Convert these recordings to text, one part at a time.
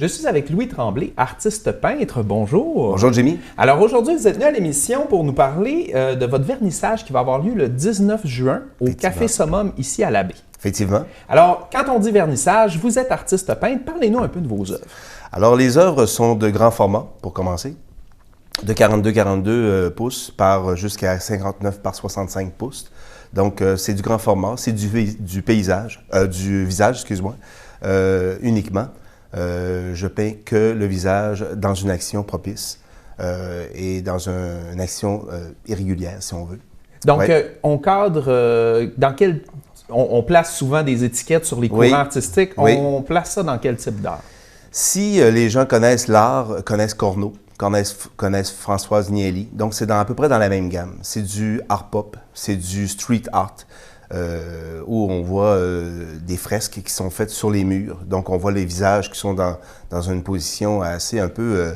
Je suis avec Louis Tremblay, artiste peintre. Bonjour. Bonjour, Jimmy. Alors aujourd'hui, vous êtes venu à l'émission pour nous parler de votre vernissage qui va avoir lieu le 19 juin au Café Summum ici à l'Abbé. Effectivement. Alors, quand on dit vernissage, vous êtes artiste peintre. Parlez-nous un peu de vos œuvres. Alors, les œuvres sont de grand format, pour commencer, de 42 pouces par jusqu'à 59 par 65 pouces. Donc, c'est du grand format, c'est du paysage, du visage, excuse-moi, uniquement. Je peins que le visage dans une action propice et dans une action irrégulière, si on veut. Donc, ouais. On cadre dans quel... On place souvent des étiquettes sur les courants artistiques. On place ça dans quel type d'art? Si les gens connaissent l'art, connaissent Corneau, connaissent Françoise Nielly, donc c'est à peu près dans la même gamme. C'est du art pop, c'est du street art, où on voit des fresques qui sont faites sur les murs. Donc on voit les visages qui sont dans une position assez un peu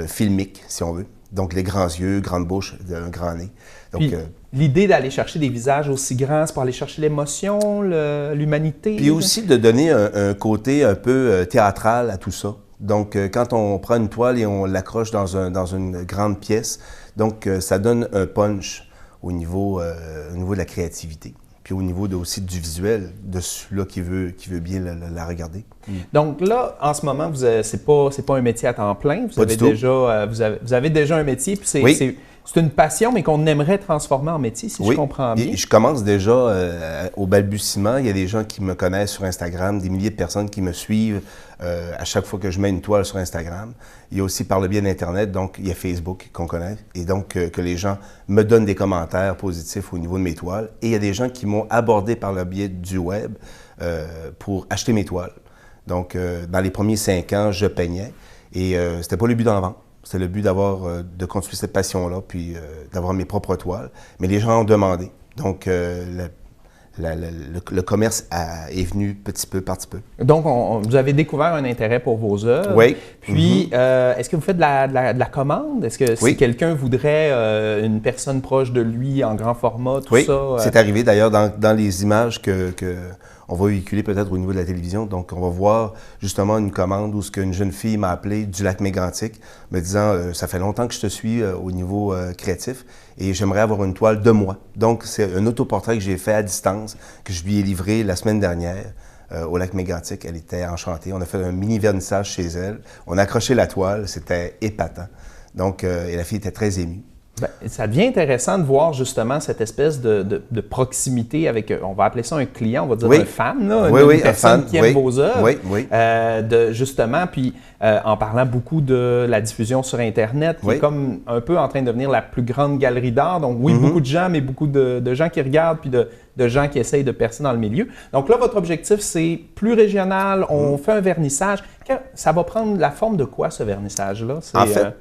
filmique, si on veut. Donc les grands yeux, grande bouche, un grand nez. Donc, puis, l'idée d'aller chercher des visages aussi grands, c'est pour aller chercher l'émotion, l'humanité. Puis aussi de donner un côté un peu théâtral à tout ça. Donc, quand on prend une toile et on l'accroche dans une grande pièce, donc ça donne un punch au niveau de la créativité. Puis au niveau aussi du visuel, de celui-là qui veut bien la regarder. Donc là, en ce moment, c'est pas un métier à temps plein. Vous avez déjà un métier, puis c'est une passion, mais qu'on aimerait transformer en métier, si je comprends bien. Et je commence déjà au balbutiement. Il y a des gens qui me connaissent sur Instagram, des milliers de personnes qui me suivent à chaque fois que je mets une toile sur Instagram. Il y a aussi par le biais d'Internet, donc il y a Facebook qu'on connaît, et donc que les gens me donnent des commentaires positifs au niveau de mes toiles. Et il y a des gens qui m'ont abordé par le biais du web pour acheter mes toiles. Donc, dans les premiers 5 ans, je peignais, et c'était pas le but d'en vendre. C'est le but de continuer cette passion-là, puis d'avoir mes propres toiles. Mais les gens ont demandé. Donc, le commerce est venu petit peu par petit peu. Donc, vous avez découvert un intérêt pour vos œuvres. Oui. Puis, est-ce que vous faites de la commande? Est-ce que si quelqu'un voudrait une personne proche de lui en grand format, tout ça? Oui, c'est arrivé d'ailleurs dans les images on va véhiculer peut-être au niveau de la télévision. Donc, on va voir justement une commande où une jeune fille m'a appelé du Lac-Mégantic, me disant « Ça fait longtemps que je te suis au niveau créatif et j'aimerais avoir une toile de moi. » Donc, c'est un autoportrait que j'ai fait à distance, que je lui ai livré la semaine dernière au Lac-Mégantic. Elle était enchantée. On a fait un mini vernissage chez elle. On a accroché la toile. C'était épatant. Donc, et la fille était très émue. Bien, ça devient intéressant de voir justement cette espèce de proximité avec, on va appeler ça un client, on va dire un fan, là, une personne qui aime vos œuvres. Justement, puis en parlant beaucoup de la diffusion sur Internet, qui est comme un peu en train de devenir la plus grande galerie d'art. Donc beaucoup de gens, mais beaucoup de gens qui regardent, puis de gens qui essayent de percer dans le milieu. Donc là, votre objectif, c'est plus régional, on fait un vernissage. Ça va prendre la forme de quoi, ce vernissage-là?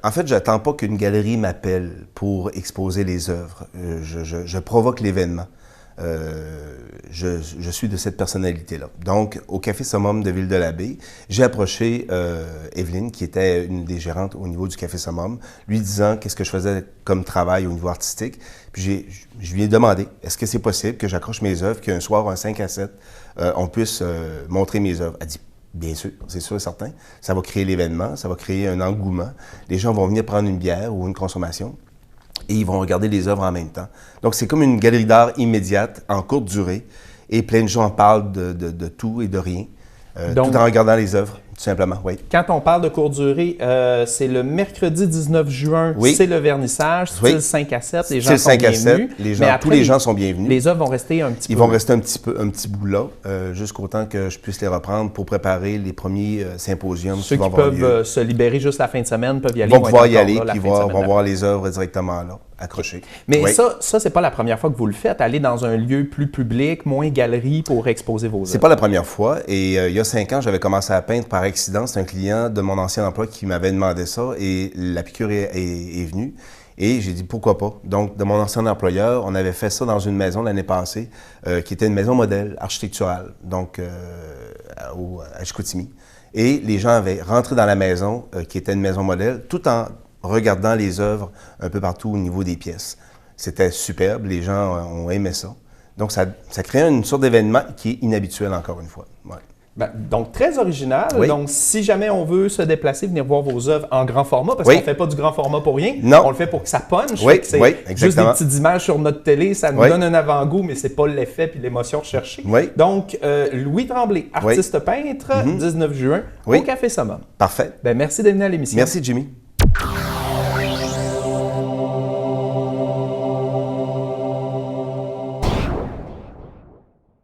En fait, j'attends pas qu'une galerie m'appelle pour exposer les œuvres. Je provoque l'événement. Je suis de cette personnalité-là. Donc, au Café Summum de Ville-de-l'Abbé, j'ai approché Evelyne, qui était une des gérantes au niveau du Café Summum, lui disant qu'est-ce que je faisais comme travail au niveau artistique. Puis je lui ai demandé, est-ce que c'est possible que j'accroche mes œuvres, qu'un soir, un 5 à 7, on puisse montrer mes œuvres? Elle dit, bien sûr, c'est sûr et certain. Ça va créer l'événement, ça va créer un engouement. Les gens vont venir prendre une bière ou une consommation et ils vont regarder les œuvres en même temps. Donc, c'est comme une galerie d'art immédiate, en courte durée, et plein de gens parlent de tout et de rien, tout en regardant les œuvres, tout simplement, oui. Quand on parle de courte durée, c'est le mercredi 19 juin, c'est le vernissage, style 5 à 7, les gens sont bienvenus. Tous les gens sont bienvenus. Les œuvres vont rester un petit peu. Ils vont rester un petit bout là, jusqu'au temps que je puisse les reprendre pour préparer les premiers symposiums qui vont avoir lieu. Ceux qui peuvent se libérer juste la fin de semaine peuvent y aller. Ils vont pouvoir y aller, puis vont voir les œuvres directement là, accrochées. Mais ça, c'est pas la première fois que vous le faites, aller dans un lieu plus public, moins galerie pour exposer vos œuvres. C'est pas la première fois. Et il y a 5 ans, j'avais commencé à peindre par accident. C'est un client de mon ancien emploi qui m'avait demandé ça et la piqûre est venue. Et j'ai dit pourquoi pas. Donc, de mon ancien employeur, on avait fait ça dans une maison l'année passée, qui était une maison modèle architecturale, donc à Chicoutimi. Et les gens avaient rentré dans la maison, qui était une maison modèle, tout en regardant les œuvres un peu partout au niveau des pièces. C'était superbe, les gens ont aimé ça. Donc, ça crée une sorte d'événement qui est inhabituel encore une fois. Ouais. Ben, donc, très original. Oui. Donc, si jamais on veut se déplacer, venir voir vos œuvres en grand format, parce qu'on ne fait pas du grand format pour rien. Non. On le fait pour que ça punch. Oui, c'est exactement. juste des petites images sur notre télé, ça nous donne un avant-goût, mais c'est pas l'effet puis l'émotion recherchée. Oui. Donc, Louis Tremblay, artiste peintre, 19 juin, au Café Summum. Parfait. Ben, merci d'être venu à l'émission. Merci, Jimmy.